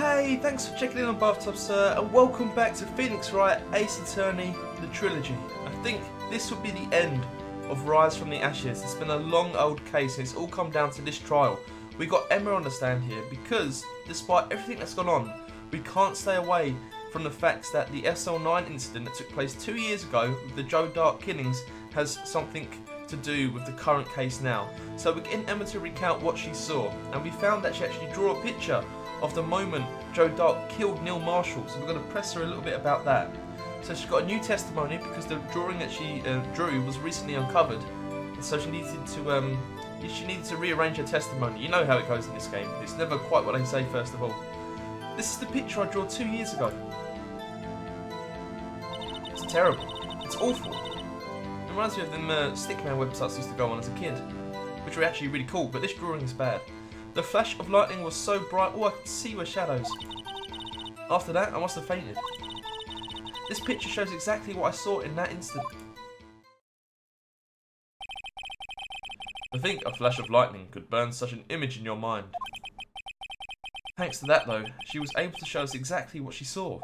Hey, thanks for checking in on Bathtub Sir, and welcome back to Phoenix Wright Ace Attorney, the trilogy. I think this will be the end of Rise from the Ashes. It's been a long old case and it's all come down to this trial. We got Emma on the stand here because, despite everything that's gone on, we can't stay away from the facts that the SL9 incident that took place 2 years ago with the Joe Dark killings has something to do with the current case now. So we're getting Emma to recount what she saw, and we found that she actually drew a picture of the moment Joe Dark killed Neil Marshall, so we're going to press her a little bit about that. So she got a new testimony because the drawing that she drew was recently uncovered, and so she needed to rearrange her testimony. You know how it goes in this game, it's never quite what they say first of all. This is the picture I drew 2 years ago. It's terrible, it's awful. It reminds me of them Stickman websites I used to go on as a kid, which were actually really cool, but this drawing is bad. The flash of lightning was so bright, all I could see were shadows. After that, I must have fainted. This picture shows exactly what I saw in that instant. To think a flash of lightning could burn such an image in your mind. Thanks to that though, she was able to show us exactly what she saw.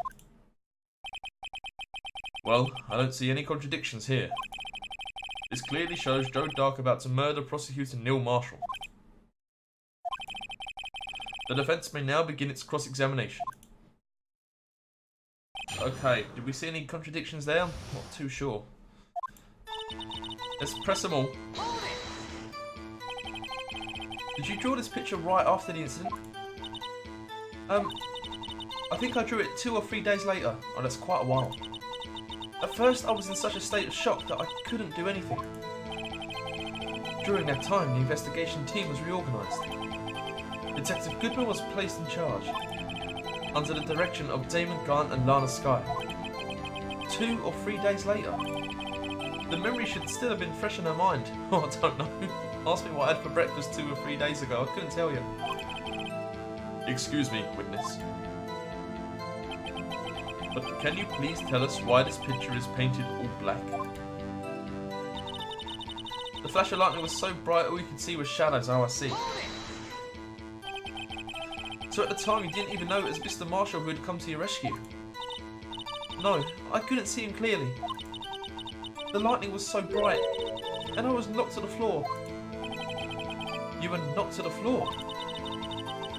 Well, I don't see any contradictions here. This clearly shows Joe Dark about to murder prosecutor Neil Marshall. The defence may now begin its cross-examination. Okay, did we see any contradictions there? I'm not too sure. Let's press them all. Did you draw this picture right after the incident? I think I drew it 2 or 3 days later. Oh, that's quite a while. At first, I was in such a state of shock that I couldn't do anything. During that time, the investigation team was reorganised. Detective Goodman was placed in charge, under the direction of Damon Grant and Lana Skye. 2 or 3 days later. The memory should still have been fresh in her mind. Oh, I don't know. Ask me what I had for breakfast 2 or 3 days ago. I couldn't tell you. Excuse me, witness. But can you please tell us why this picture is painted all black? The flash of lightning was so bright all you could see was shadows, how I see. So at the time you didn't even know it was Mr. Marshall who had come to your rescue? No, I couldn't see him clearly. The lightning was so bright, and I was knocked to the floor. You were knocked to the floor?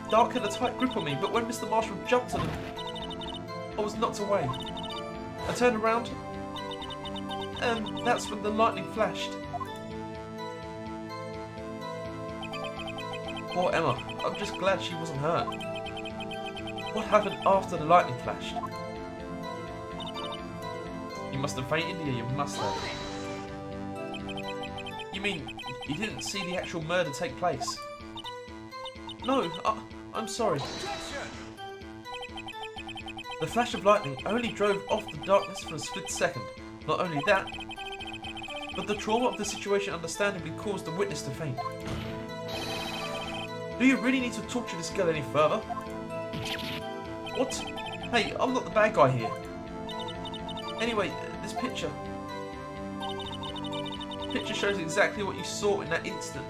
Dark had a tight grip on me, but when Mr. Marshall jumped on him, I was knocked away. I turned around, and that's when the lightning flashed. Poor Emma, I'm just glad she wasn't hurt. What happened after the lightning flashed? You must have fainted, yeah, you must have. You mean, you didn't see the actual murder take place? No, I'm sorry. The flash of lightning only drove off the darkness for a split second. Not only that, but the trauma of the situation understandably caused the witness to faint. Do you really need to torture this girl any further? What? Hey, I'm not the bad guy here. Anyway, this picture. The picture shows exactly what you saw in that instant.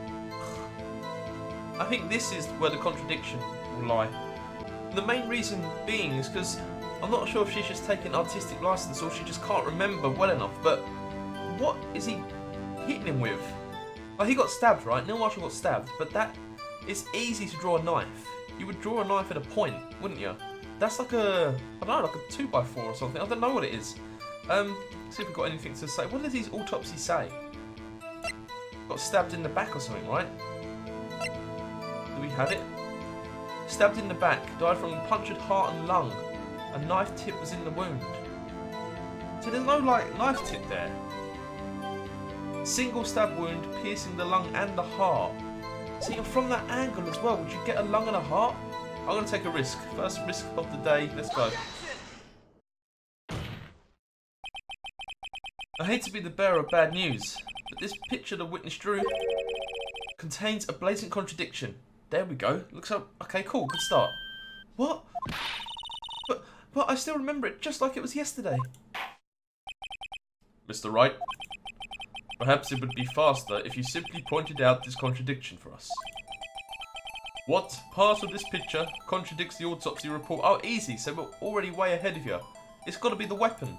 I think this is where the contradiction will lie. The main reason being is because I'm not sure if she's just taken artistic license or she just can't remember well enough, but what is he hitting him with? Like, he got stabbed, right? Neil Marshall got stabbed, but that... It's easy to draw a knife. You would draw a knife at a point, wouldn't you? That's like a, I don't know, like a 2x4 or something. I don't know what it is. Let's see if we've got anything to say. What do these autopsies say? Got stabbed in the back or something, right? Do we have it? Stabbed in the back, died from punctured heart and lung. A knife tip was in the wound. So there's no, like, knife tip there. Single stab wound piercing the lung and the heart. See, and from that angle as well, would you get a lung and a heart? I'm going to take a risk. First risk of the day. Let's go. I hate to be the bearer of bad news, but this picture the witness drew contains a blatant contradiction. There we go. Looks like... Okay, cool. Good start. What? But I still remember it just like it was yesterday. Mr. Wright, perhaps it would be faster if you simply pointed out this contradiction for us. What part of this picture contradicts the autopsy report? Oh, easy, so we're already way ahead of you. It's got to be the weapon.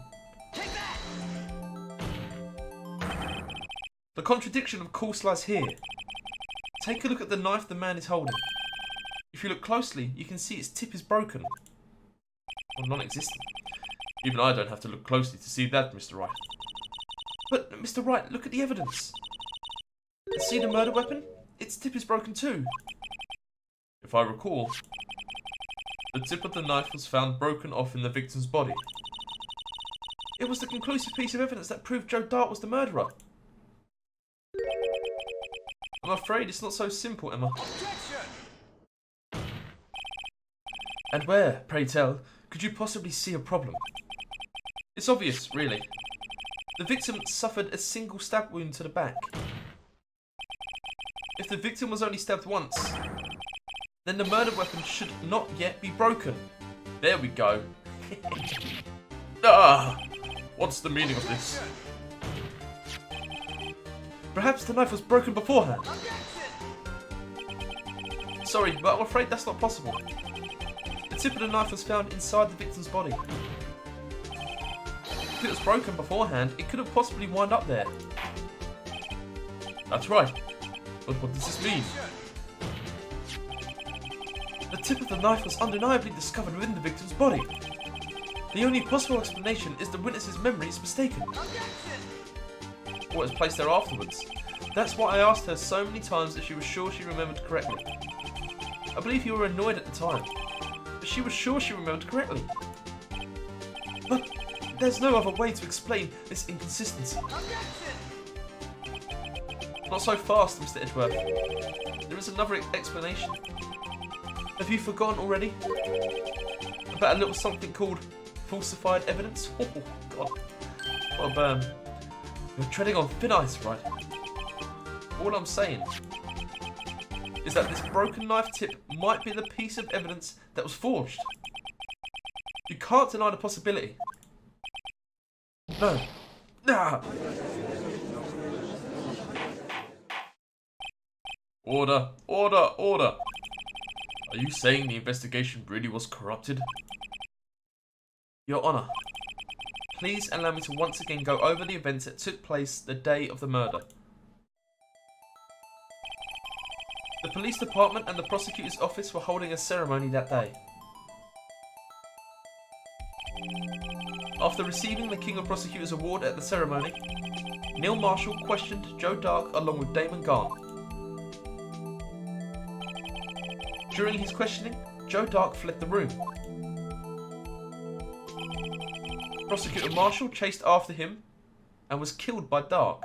The contradiction of course lies here. Take a look at the knife the man is holding. If you look closely, you can see its tip is broken. Or non-existent. Even I don't have to look closely to see that, Mr. Wright. But, Mr. Wright, look at the evidence. See the murder weapon? Its tip is broken too. If I recall, the tip of the knife was found broken off in the victim's body. It was the conclusive piece of evidence that proved Joe Dart was the murderer. I'm afraid it's not so simple, Emma. And where, pray tell, could you possibly see a problem? It's obvious, really. The victim suffered a single stab wound to the back. If the victim was only stabbed once, then the murder weapon should not yet be broken. There we go. What's the meaning of this? Perhaps the knife was broken beforehand. Sorry, but I'm afraid that's not possible. The tip of the knife was found inside the victim's body. If it was broken beforehand, it could have possibly wound up there. That's right. But what does this mean? The tip of the knife was undeniably discovered within the victim's body. The only possible explanation is the witness's memory is mistaken. Or it was placed there afterwards. That's why I asked her so many times if she was sure she remembered correctly. I believe you were annoyed at the time, but she was sure she remembered correctly. But there's no other way to explain this inconsistency. Not so fast, Mr. Edgeworth. There is another explanation. Have you forgotten already? About a little something called falsified evidence? Oh, God. What a burn. You're treading on thin ice, right? All I'm saying is that this broken knife tip might be the piece of evidence that was forged. You can't deny the possibility. No. Order, order, order. Are you saying the investigation really was corrupted? Your Honour, please allow me to once again go over the events that took place the day of the murder. The police department and the prosecutor's office were holding a ceremony that day. After receiving the King of Prosecutors Award at the ceremony, Neil Marshall questioned Joe Dark along with Damon Garn. During his questioning, Joe Dark fled the room. Prosecutor Marshall chased after him and was killed by Dark.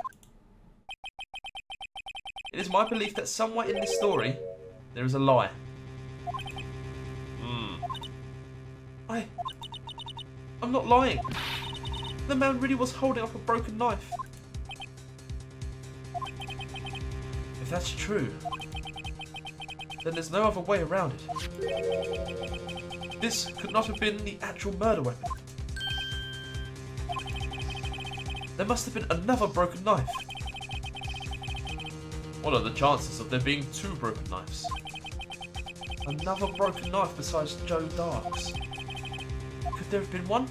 It is my belief that somewhere in this story, there is a lie. I'm not lying. The man really was holding up a broken knife. If that's true, then there's no other way around it. This could not have been the actual murder weapon. There must have been another broken knife. What are the chances of there being two broken knives? Another broken knife besides Joe Dark's. Could there have been one?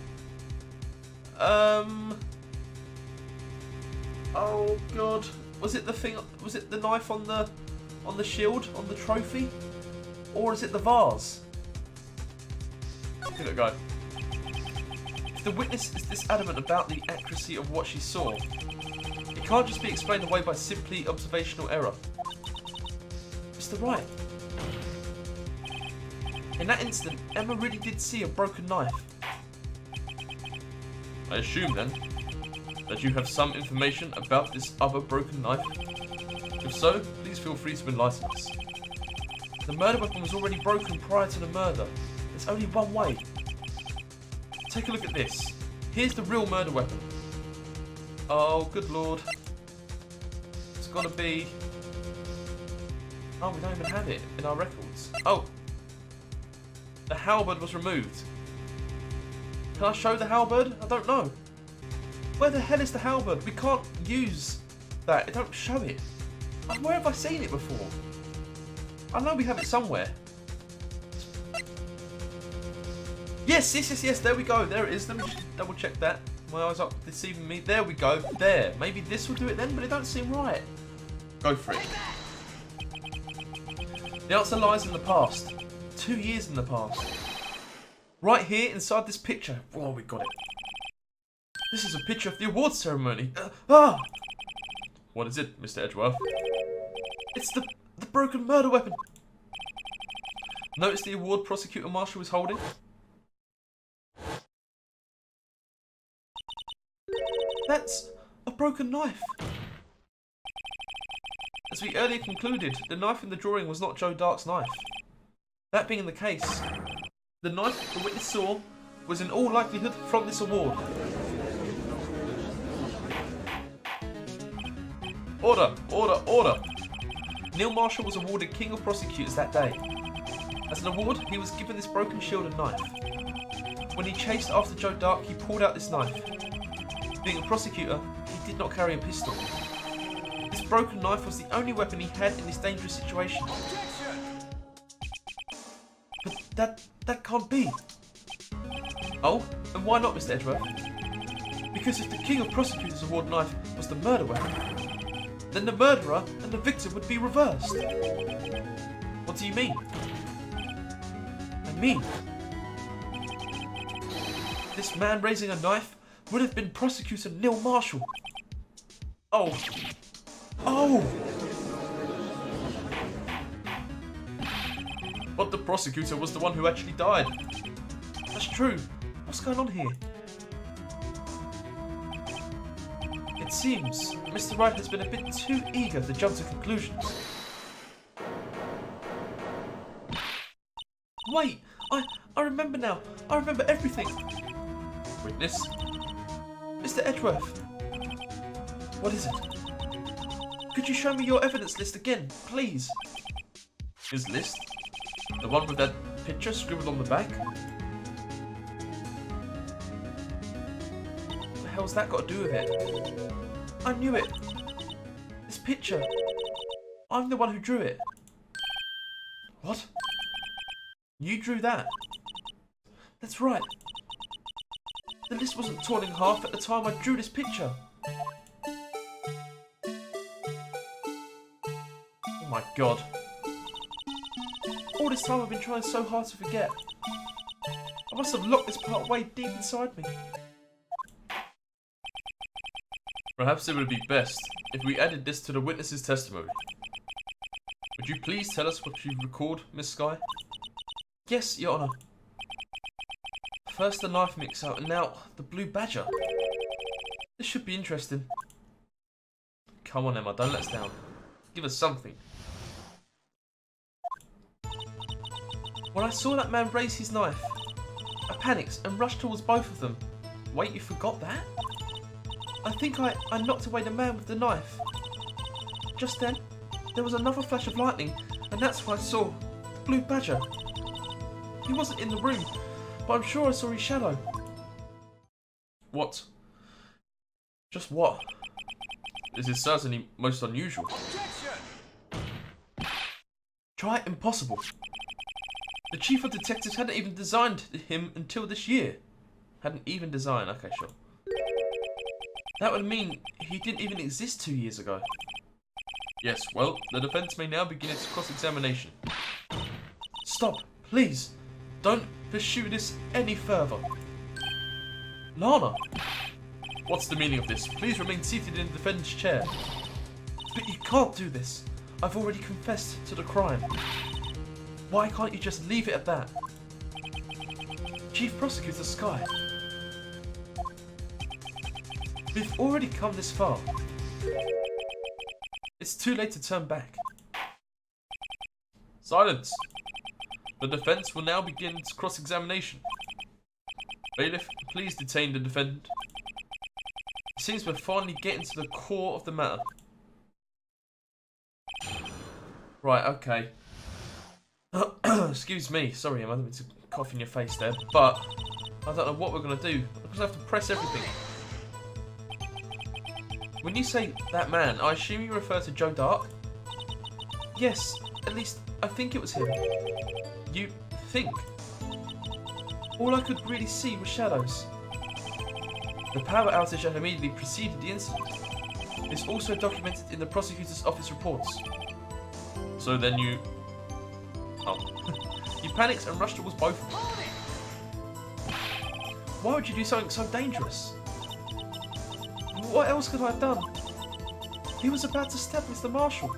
Oh God. Was it the thing? Was it the knife on the shield, on the trophy? Or is it the vase? Give it a go. If the witness is this adamant about the accuracy of what she saw, it can't just be explained away by simply observational error. Mr. Wright. In that instant, Emma really did see a broken knife. I assume then that you have some information about this other broken knife. If so, please feel free to enlighten us. The murder weapon was already broken prior to the murder. There's only one way. Take a look at this. Here's the real murder weapon. Oh, good lord. It's gotta be... Oh, we don't even have it in our records. Oh. The halberd was removed. Can I show the halberd? I don't know. Where the hell is the halberd? We can't use that. It don't show it. Where have I seen it before? I know we have it somewhere. Yes, there we go. There it is. Let me just double check that. My eyes are deceiving me. There we go. There. Maybe this will do it then, but it don't seem right. Go for it. The answer lies in the past. 2 years in the past. Right here inside this picture. Oh, we got it. This is a picture of the awards ceremony. What is it, Mr. Edgeworth? It's the broken murder weapon. Notice the award prosecutor marshal is holding? That's a broken knife. As we earlier concluded, the knife in the drawing was not Joe Dark's knife. That being the case, the knife the witness saw was in all likelihood from this award. Order! Order! Order! Neil Marshall was awarded King of Prosecutors that day. As an award, he was given this broken shield and knife. When he chased after Joe Dark, he pulled out this knife. Being a prosecutor, he did not carry a pistol. This broken knife was the only weapon he had in this dangerous situation. But that can't be. Oh, and why not, Mr. Edgeworth? Because if the King of Prosecutors award knife was the murder weapon, then the murderer and the victim would be reversed. What do you mean? I mean, this man raising a knife would have been Prosecutor Neil Marshall. Oh. Oh! But the prosecutor was the one who actually died. That's true. What's going on here? It seems Mr. Wright has been a bit too eager to jump to conclusions. Wait! I remember now. I remember everything. Witness? Mr. Edgeworth. What is it? Could you show me your evidence list again, please? His list? The one with that picture scribbled on the back? What the hell's that got to do with it? I knew it. This picture. I'm the one who drew it. What? You drew that? That's right. The list wasn't torn in half at the time I drew this picture. Oh my god. All this time I've been trying so hard to forget. I must have locked this part way deep inside me. Perhaps it would be best if we added this to the witness's testimony. Would you please tell us what you recalled, Miss Skye? Yes, Your Honour. First the knife mix-up and now the blue badger. This should be interesting. Come on, Emma, don't let us down. Give us something. When I saw that man raise his knife, I panicked and rushed towards both of them. Wait, you forgot that? I think I knocked away the man with the knife. Just then, there was another flash of lightning, and that's when I saw Blue Badger. He wasn't in the room, but I'm sure I saw his shadow. What? Just what? This is certainly most unusual. Try impossible. The chief of detectives hadn't even designed him until this year. Hadn't even designed, okay, sure. That would mean he didn't even exist 2 years ago. Yes, well, the defense may now begin its cross-examination. Stop, please. Don't pursue this any further. Lana! What's the meaning of this? Please remain seated in the defendant's chair. But you can't do this. I've already confessed to the crime. Why can't you just leave it at that? Chief Prosecutor Skye. We've already come this far. It's too late to turn back. Silence! The defense will now begin its cross-examination. Bailiff, please detain the defendant. It seems we're finally getting to the core of the matter. Right, okay. Excuse me, sorry, I'm having to cough in your face there, but I don't know what we're going to do. We're going to have to press everything. When you say that man, I assume you refer to Joe Dark? Yes, at least I think it was him. You think? All I could really see was shadows. The power outage that immediately preceded the incident is also documented in the prosecutor's office reports. So then you... Oh. You panicked and rushed towards both of them. Why would you do something so dangerous? What else could I have done? He was about to stab Mr. Marshall.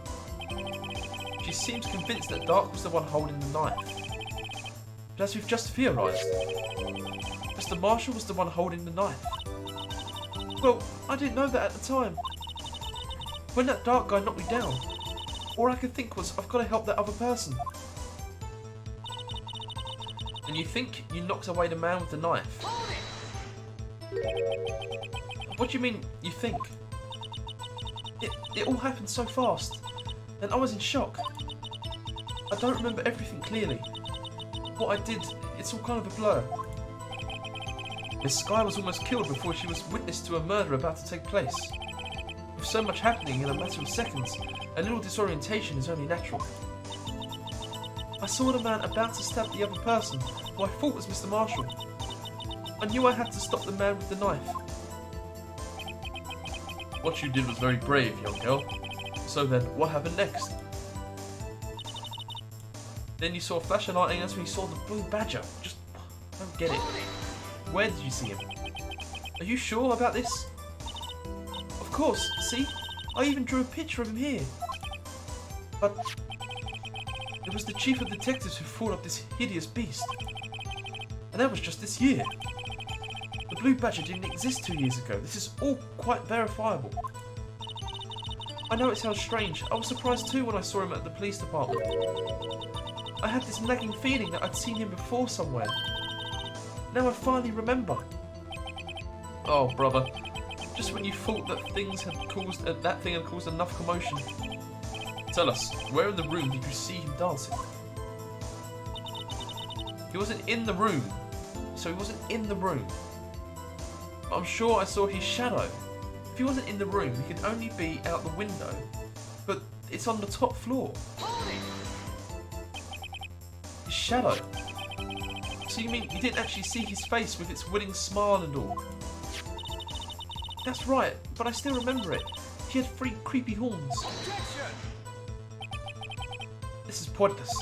She seems convinced that Dark was the one holding the knife. But as we've just theorised, Mr. Marshall was the one holding the knife. Well, I didn't know that at the time. When that Dark guy knocked me down, all I could think was, I've got to help that other person. And you think you knocked away the man with the knife? What do you mean, you think? It all happened so fast, and I was in shock. I don't remember everything clearly. What I did, it's all kind of a blur. Miss Skye was almost killed before she was witness to a murder about to take place. With so much happening in a matter of seconds, a little disorientation is only natural. I saw the man about to stab the other person, who I thought was Mr. Marshall. I knew I had to stop the man with the knife. What you did was very brave, young girl. So then, what happened next? Then you saw a flash of lightning, and that's when you saw the blue badger. Just don't get it. Where did you see him? Are you sure about this? Of course, see? I even drew a picture of him here. But it was the chief of detectives who fought up this hideous beast. And that was just this year. The blue badger didn't exist 2 years ago. This is all quite verifiable. I know it sounds strange. I was surprised too when I saw him at the police department. I had this nagging feeling that I'd seen him before somewhere. Now I finally remember. Oh, brother. Just when you thought that that thing had caused enough commotion. Tell us, where in the room did you see him dancing? He wasn't in the room. So he wasn't in the room. But I'm sure I saw his shadow. If he wasn't in the room, he could only be out the window. But it's on the top floor. His shadow. So you mean you didn't actually see his face with its winning smile and all? That's right, but I still remember it. He had 3 creepy horns. This is pointless.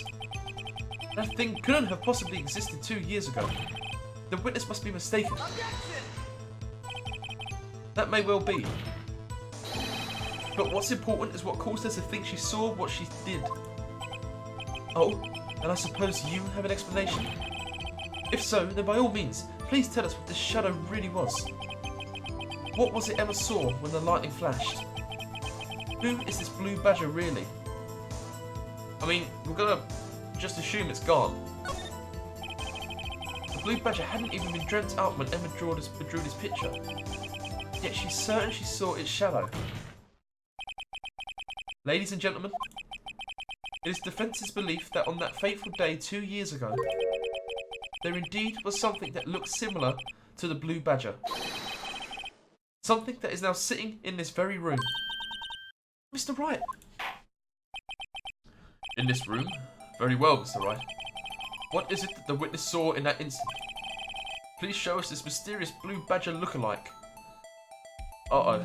That thing couldn't have possibly existed 2 years ago. The witness must be mistaken. That may well be. But what's important is what caused her to think she saw what she did. Oh, and I suppose you have an explanation? If so, then by all means, please tell us what this shadow really was. What was it Emma saw when the lightning flashed? Who is this blue badger really? I mean, we're gonna just assume it's gone. The blue badger hadn't even been dreamt up when Emma drew this picture. Yet she's certain she saw its shadow. Ladies and gentlemen, it is defence's belief that on that fateful day 2 years ago, there indeed was something that looked similar to the blue badger. Something that is now sitting in this very room. Mr. Wright! In this room? Very well, Mr. Wright. What is it that the witness saw in that instant? Please show us this mysterious blue badger look-alike. Uh-oh.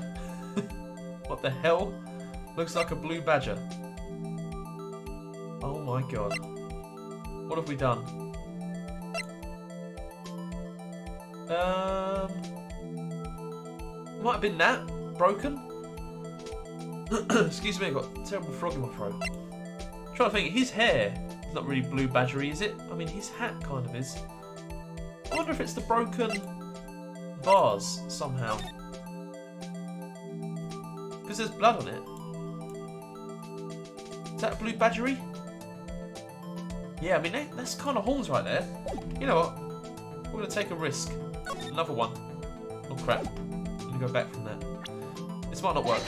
What the hell? Looks like a blue badger. Oh my god. What have we done? Might have been that. Broken? Excuse me, I've got a terrible frog in my throat. I'm trying to think, his hair is not really blue badgery, is it? I mean, his hat kind of is. I wonder if it's the broken vase somehow. Because there's blood on it. Is that a blue badgery? Yeah, I mean, that's kind of horns right there. You know what? We're going to take a risk. Another one. Oh crap. Let me go back from that. This might not work.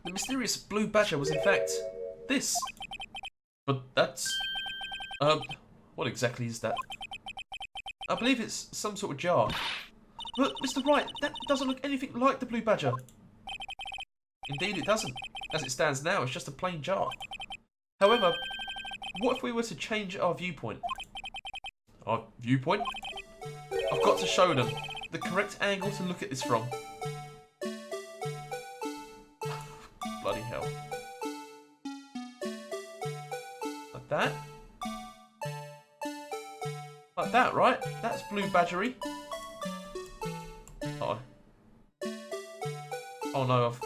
The mysterious blue badger was in fact this. But that's... what exactly is that? I believe it's some sort of jar. But Mr. Wright, that doesn't look anything like the blue badger. Indeed it doesn't. As it stands now, it's just a plain jar. However, what if we were to change our viewpoint? Our viewpoint? I've got to show them the correct angle to look at this from. Bloody hell. Like that? Like that, right? That's blue badgery. Uh-oh. Oh no, I've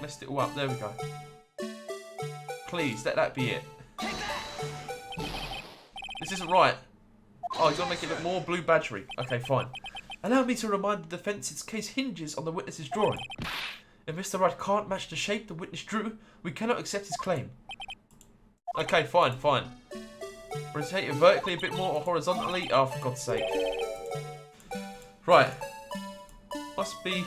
messed it all up. There we go. Please, let that be it. This isn't right. Oh, you gotta make it look more blue badgery. Okay, fine. Allow me to remind the defence its case hinges on the witness's drawing. If Mr. Wright can't match the shape the witness drew, we cannot accept his claim. Okay, fine, fine. Rotate it vertically a bit more or horizontally. Oh, for God's sake. Right. Must be...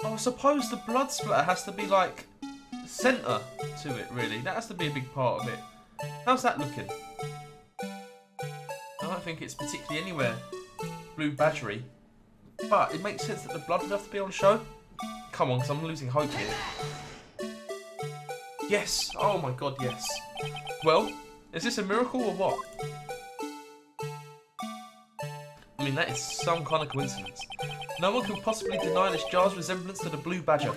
Oh, I suppose the blood splatter has to be, like, centre to it, really. That has to be a big part of it. How's that looking? I don't think it's particularly anywhere blue badgery. But it makes sense that the blood would have to be on show. Come on, because I'm losing hope here. Yes! Oh my god, yes. Well, is this a miracle or what? I mean, that is some kind of coincidence. No one can possibly deny this jar's resemblance to the blue badger.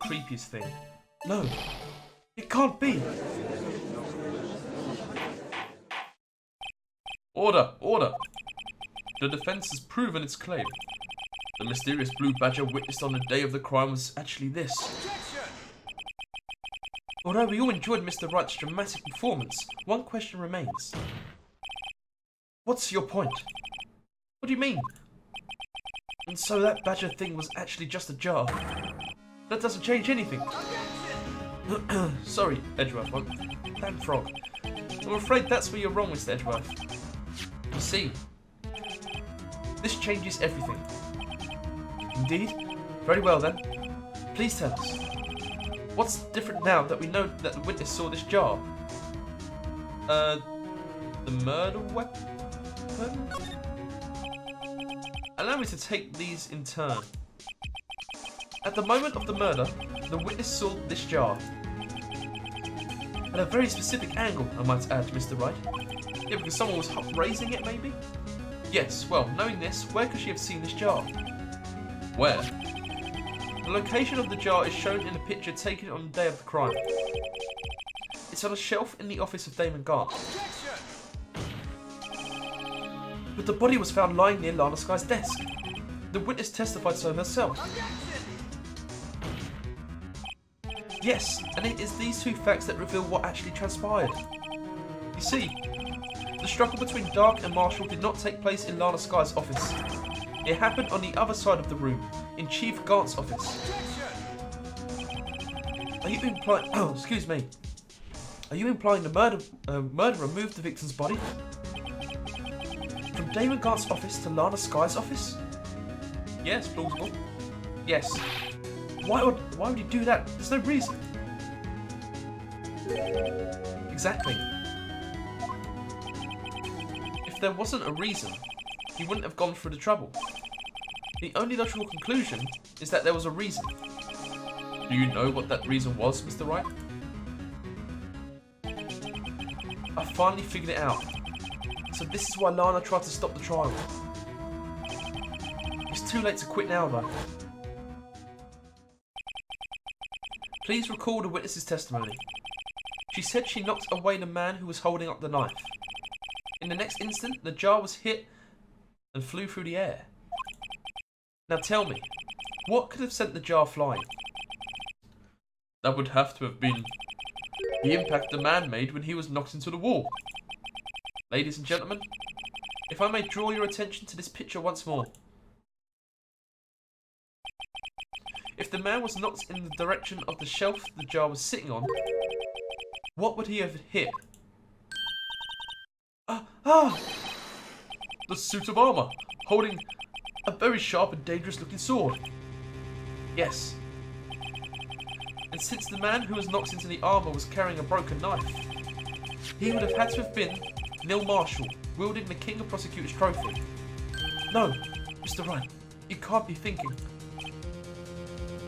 Creepiest thing. No, it can't be. Order, order. The defence has proven its claim. The mysterious blue badger witnessed on the day of the crime was actually this. Although we all enjoyed Mr. Wright's dramatic performance, one question remains. What's your point? What do you mean? And so that badger thing was actually just a jar. That doesn't change anything. Sorry, Edgeworth. Damn frog. I'm afraid that's where you're wrong, Mr. Edgeworth. You see, this changes everything. Indeed? Very well then. Please tell us. What's different now that we know that the witness saw this jar? The murder weapon? Allow me to take these in turn. At the moment of the murder, the witness saw this jar. At a very specific angle, I might add, Mr. Wright. Yeah, because someone was raising it, maybe? Yes, well, knowing this, where could she have seen this jar? Where? The location of the jar is shown in a picture taken on the day of the crime. It's on a shelf in the office of Damon Gart. But the body was found lying near Lana Skye's desk. The witness testified so herself. Yes, and it is these two facts that reveal what actually transpired. You see, the struggle between Dark and Marshall did not take place in Lana Skye's office. It happened on the other side of the room, in Chief Gart's office. Are you implying... Oh, excuse me. Are you implying the murderer moved the victim's body? From Damon Gart's office to Lana Skye's office? Yes, plausible. Yes. Why would he do that? There's no reason. Exactly. If there wasn't a reason, he wouldn't have gone through the trouble. The only logical conclusion is that there was a reason. Do you know what that reason was, Mr. Wright? I finally figured it out. So this is why Lana tried to stop the trial. It's too late to quit now, though. Please recall the witness's testimony. She said she knocked away the man who was holding up the knife. In the next instant, the jar was hit and flew through the air. Now tell me, what could have sent the jar flying? That would have to have been the impact the man made when he was knocked into the wall. Ladies and gentlemen, if I may draw your attention to this picture once more. If the man was knocked in the direction of the shelf the jar was sitting on, what would he have hit? The suit of armour, holding a very sharp and dangerous looking sword. Yes. And since the man who was knocked into the armour was carrying a broken knife, he would have had to have been Neil Marshall, wielding the King of Prosecutors trophy. No, Mr. Wright, you can't be thinking.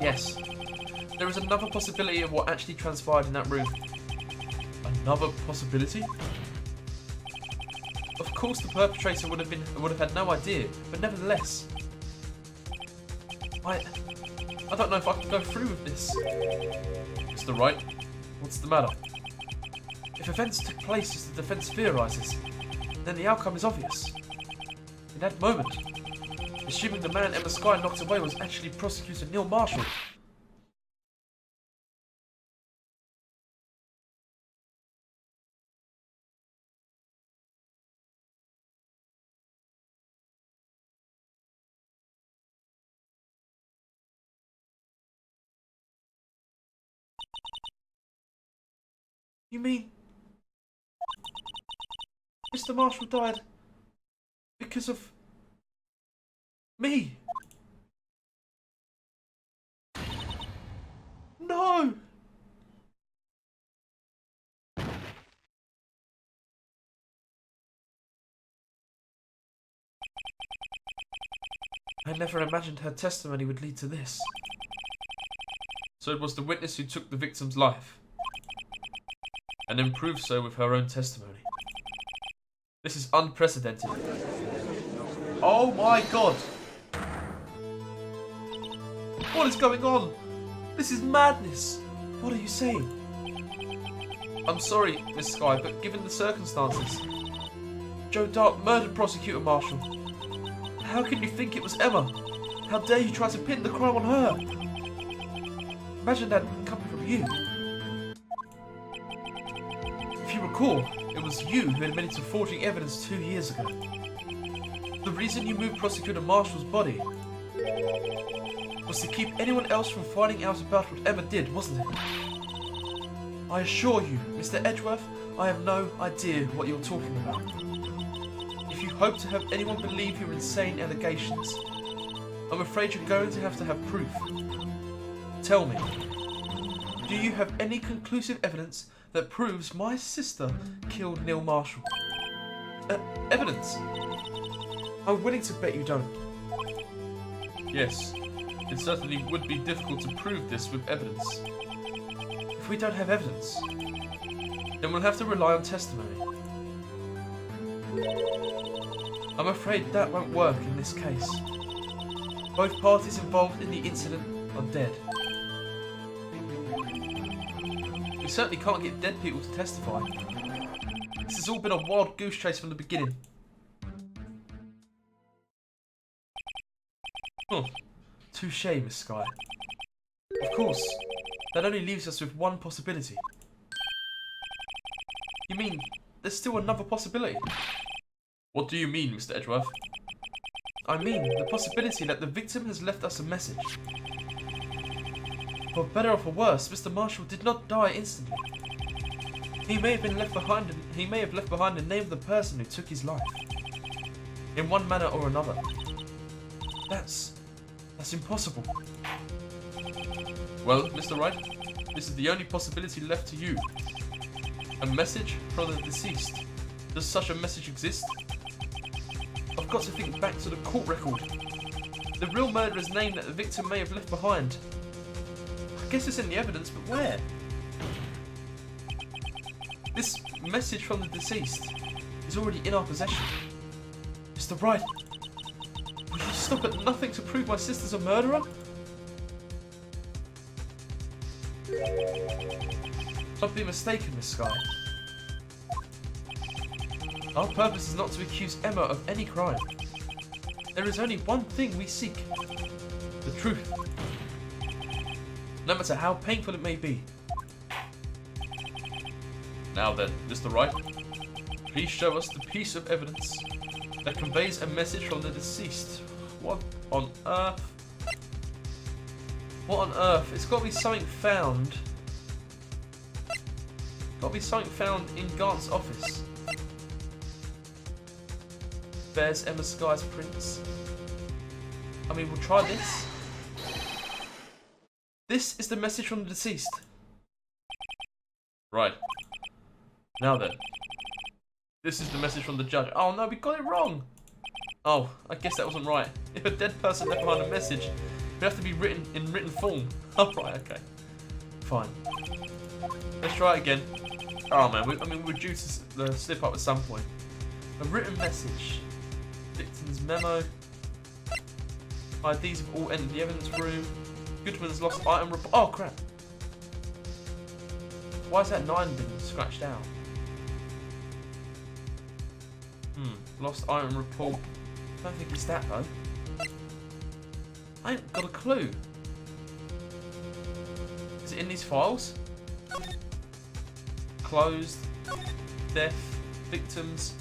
Yes, there is another possibility of what actually transpired in that room. Another possibility? Of course the perpetrator would have had no idea, but nevertheless. I don't know if I can go through with this. Mr. Wright, what's the matter? If events took place as the defense theorizes, then the outcome is obvious. In that moment, assuming the man Emma Skye knocked away was actually Prosecutor Neil Marshall. You mean Mr. Marshall died because of me? No! I never imagined her testimony would lead to this. So it was the witness who took the victim's life, and then proved so with her own testimony. This is unprecedented. Oh my god! What is going on? This is madness! What are you saying? I'm sorry, Miss Skye, but given the circumstances, Joe Dark murdered Prosecutor Marshall. How can you think it was Emma? How dare you try to pin the crime on her? Imagine that coming from you. If you recall, it was you who admitted to forging evidence 2 years ago. The reason you moved Prosecutor Marshall's body was to keep anyone else from finding out about what Emma did, wasn't it? I assure you, Mr. Edgeworth, I have no idea what you're talking about. If you hope to have anyone believe your insane allegations, I'm afraid you're going to have proof. Tell me, do you have any conclusive evidence that proves my sister killed Neil Marshall? Evidence? I'm willing to bet you don't. Yes, it certainly would be difficult to prove this with evidence. If we don't have evidence, then we'll have to rely on testimony. I'm afraid that won't work in this case. Both parties involved in the incident are dead. We certainly can't get dead people to testify. This has all been a wild goose chase from the beginning. Touché, Miss Skye. Of course, that only leaves us with one possibility. You mean, there's still another possibility? What do you mean, Mr. Edgeworth? I mean, the possibility that the victim has left us a message. For better or for worse, Mr. Marshall did not die instantly. He may have left behind the name of the person who took his life. In one manner or another. That's impossible. Well, Mr. Wright, this is the only possibility left to you. A message from the deceased. Does such a message exist? I've got to think back to the court record. The real murderer's name that the victim may have left behind. I guess it's in the evidence, but where? This message from the deceased is already in our possession. Mr. Wright, will you stop at nothing to prove my sister's a murderer? Don't be mistaken, Miss Skye. Our purpose is not to accuse Emma of any crime. There is only one thing we seek. The truth. No matter how painful it may be. Now then, Mr. Wright, please show us the piece of evidence that conveys a message from the deceased. What on earth? What on earth? It's got to be something found. Got to be something found in Gant's office. Bears Emma Skye's prints. I mean, we'll try this. This is the message from the deceased. Right. Now then. This is the message from the judge. Oh no, we got it wrong. Oh, I guess that wasn't right. If a dead person left behind a message, it would have to be written in written form. Oh, right, okay. Fine. Let's try it again. Oh, man, we're due to slip up at some point. A written message. Victim's memo. IDs have all entered the evidence room. Goodman's lost item report. Oh, crap. Why is that 9 been scratched out? Lost item report. I don't think it's that, though. I ain't got a clue. Is it in these files? Closed. Death. Victims.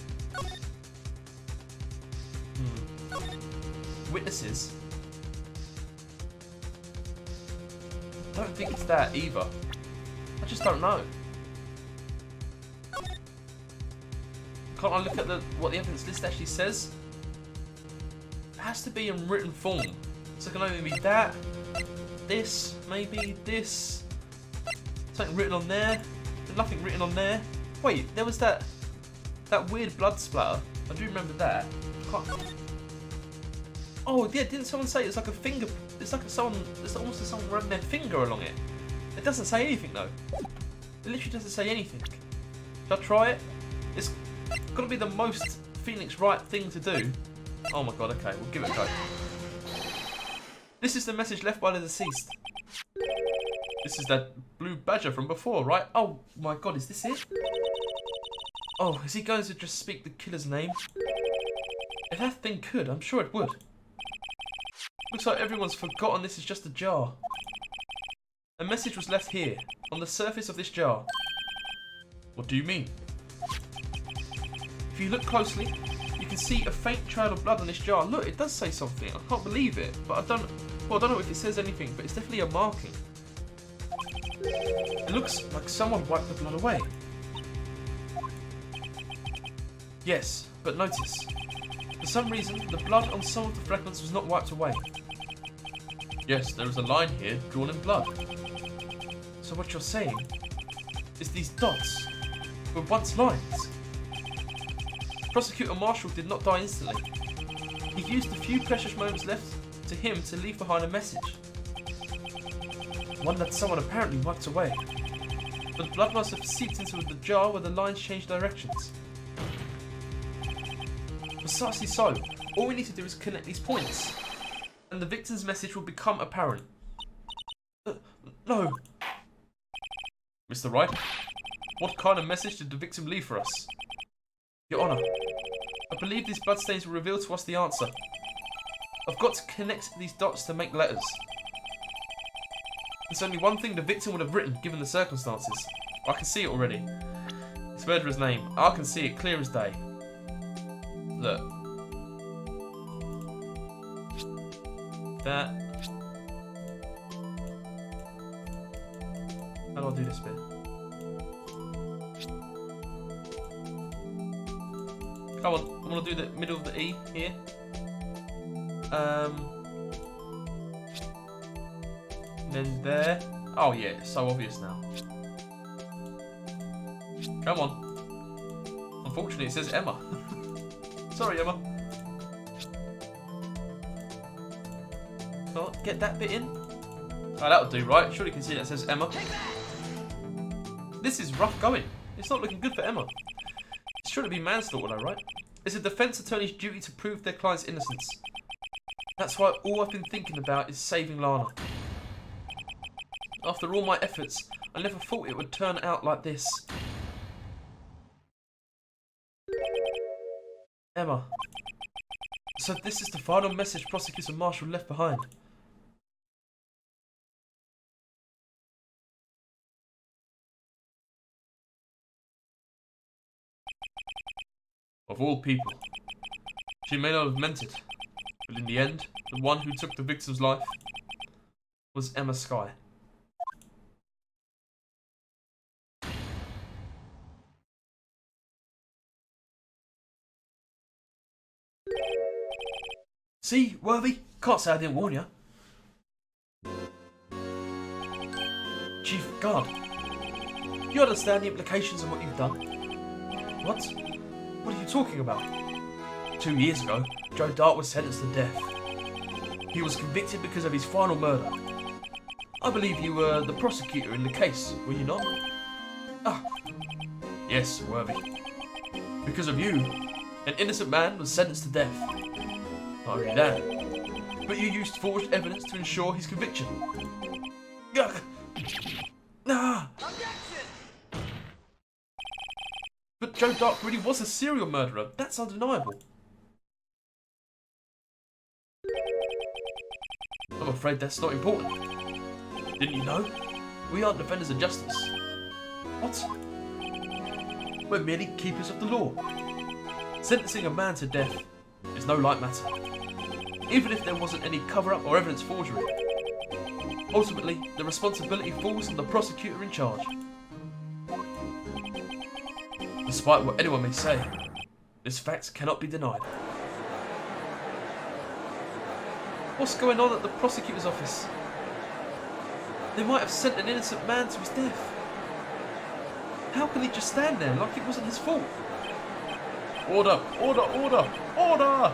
Witnesses. I don't think it's that either. I just don't know. Can't I look at what the evidence list actually says? It has to be in written form. So it can only be that, this, maybe this. Something written on there. There's nothing written on there. Wait, there was that weird blood splatter. I do remember that. Oh yeah, didn't someone say it's like a finger? It's like it's almost as someone running their finger along it. It doesn't say anything though. It literally doesn't say anything. Should I try it? It's gonna be the most Phoenix Wright thing to do. Oh my god, okay, we'll give it a go. This is the message left by the deceased. This is that blue badger from before, right? Oh my god, is this it? Oh, is he going to just speak the killer's name? If that thing could, I'm sure it would. Looks like everyone's forgotten this is just a jar. A message was left here, on the surface of this jar. What do you mean? If you look closely, you can see a faint trail of blood on this jar. Look, it does say something. I can't believe it, but I don't know if it says anything, but it's definitely a marking. It looks like someone wiped the blood away. Yes, but notice, for some reason, the blood on some of the fragments was not wiped away. Yes, there is a line here drawn in blood. So what you're saying is these dots were once lines. Prosecutor Marshall did not die instantly. He used the few precious moments left to him to leave behind a message. One that someone apparently wiped away. But blood must have seeped into the jar where the lines changed directions. Precisely so. All we need to do is connect these points, and the victim's message will become apparent. No. Mr. Wright, what kind of message did the victim leave for us? Your Honour, I believe these bloodstains will reveal to us the answer. I've got to connect these dots to make letters. There's only one thing the victim would have written, given the circumstances. I can see it already. His murderer's name. I can see it clear as day. Look. That. How do I do this bit? Come on, I want to do the middle of the E here. Then there. Oh yeah, it's so obvious now. Come on. Unfortunately, it says Emma. Sorry, Emma. So get that bit in. Oh, that'll do, right? Surely you can see that says Emma. This is rough going. It's not looking good for Emma. It's sure to be manslaughter, though, right? It's a defense attorney's duty to prove their client's innocence. That's why all I've been thinking about is saving Lana. After all my efforts, I never thought it would turn out like this. Emma. So this is the final message Prosecutor Marshall left behind. Of all people. She may not have meant it, but in the end, the one who took the victim's life was Emma Skye. See, Worthy? Can't say I didn't warn you. Chief of Guard, you understand the implications of what you've done? What? What are you talking about? 2 years ago, Joe Dart was sentenced to death. He was convicted because of his final murder. I believe you were the prosecutor in the case, were you not? Ah, yes, Worthy. Because of you, an innocent man was sentenced to death. Not only that, but you used forged evidence to ensure his conviction. Yuck! Ah! But Joe Dart really was a serial murderer. That's undeniable. I'm afraid that's not important. Didn't you know? We aren't defenders of justice. What? We're merely keepers of the law. Sentencing a man to death is no light matter. Even if there wasn't any cover-up or evidence forgery. Ultimately, the responsibility falls on the prosecutor in charge. Despite what anyone may say, this fact cannot be denied. What's going on at the prosecutor's office? They might have sent an innocent man to his death. How can he just stand there like it wasn't his fault? Order! Order! Order! Order!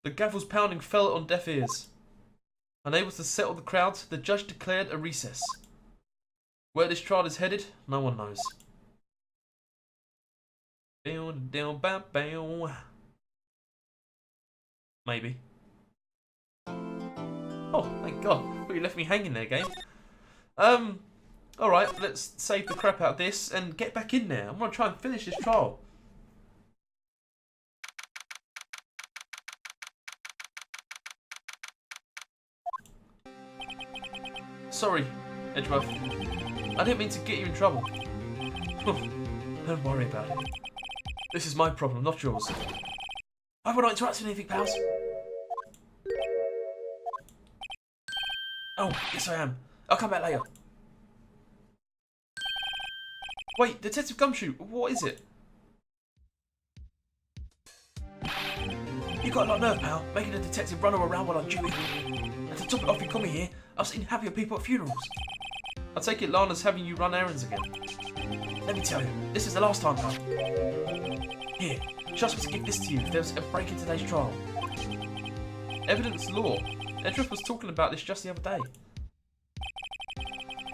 The gavel's pounding fell on deaf ears. Unable to settle the crowd, the judge declared a recess. Where this trial is headed, no one knows. Maybe. Oh, thank God. Thought you left me hanging there, game. Alright, let's save the crap out of this and get back in there. I'm gonna try and finish this trial. Sorry, Edgeworth. I didn't mean to get you in trouble. Don't worry about it. This is my problem, not yours. I will not interrupt you anything, pals. Oh, yes I am. I'll come back later. Wait, Detective Gumshoe, what is it? You got a lot of nerve, pal, making a detective run around while on duty. And to top it off, you call me here. I've seen happier people at funerals. I take it Lana's having you run errands again. Let me tell you, this is the last time, pal. Here, she asked me to give this to you if there was a break in today's trial. Evidence law. Edgeworth was talking about this just the other day.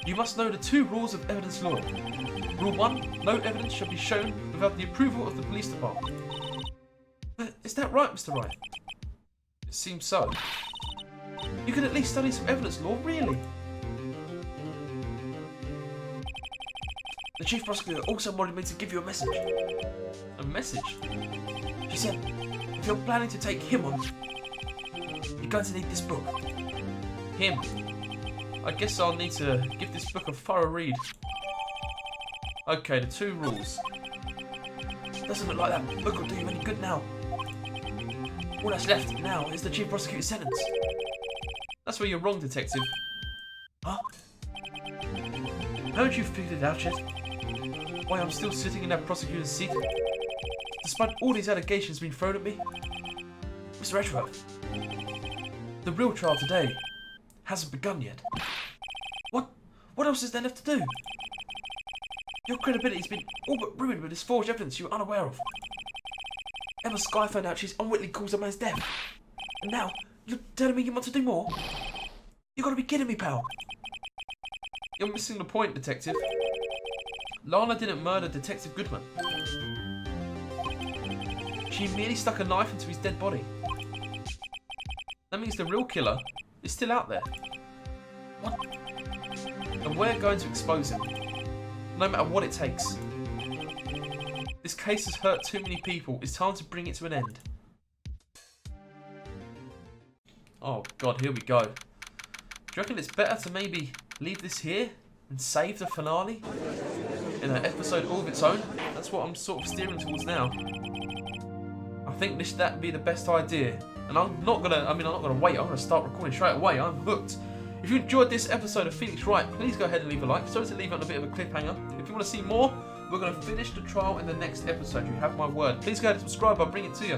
You must know the 2 rules of evidence law. Rule 1, no evidence shall be shown without the approval of the police department. Is that right, Mr. Wright? It seems so. You can at least study some evidence law, really? The chief prosecutor also wanted me to give you a message. A message? She said, if you're planning to take him on, you're going to need this book. Him? I guess I'll need to give this book a thorough read. Okay, the 2 rules. Doesn't look like that book will do you any good now. All that's left now is the chief prosecutor's sentence. That's where you're wrong, detective. Huh? Haven't you figured it out yet? Why I'm still sitting in that prosecutor's seat? Despite all these allegations being thrown at me? Mr. Edgeworth, the real trial today hasn't begun yet. What else is there left to do? Your credibility's been all but ruined with this forged evidence you were unaware of. Emma Skye found out she's unwittingly caused a man's death. And now, you're telling me you want to do more? You gotta be kidding me, pal. You're missing the point, detective. Lana didn't murder Detective Goodman. She merely stuck a knife into his dead body. That means the real killer is still out there. What? And we're going to expose him. No matter what it takes. This case has hurt too many people. It's time to bring it to an end. Oh God, here we go. Do you reckon it's better to maybe leave this here and save the finale in an episode all of its own? That's what I'm sort of steering towards now. I think that'd be the best idea. And I'm not gonna wait. I'm gonna start recording straight away. I'm hooked. If you enjoyed this episode of Phoenix Wright, please go ahead and leave a like. Sorry to leave it on a bit of a cliffhanger. If you want to see more, we're going to finish the trial in the next episode. You have my word. Please go ahead and subscribe. I'll bring it to you.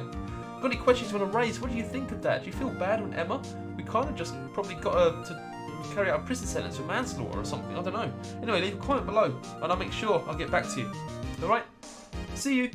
Got any questions you want to raise? What do you think of that? Do you feel bad on Emma? We kind of just probably got her to carry out a prison sentence for manslaughter or something. I don't know. Anyway, leave a comment below and I'll make sure I'll get back to you. Alright? See you.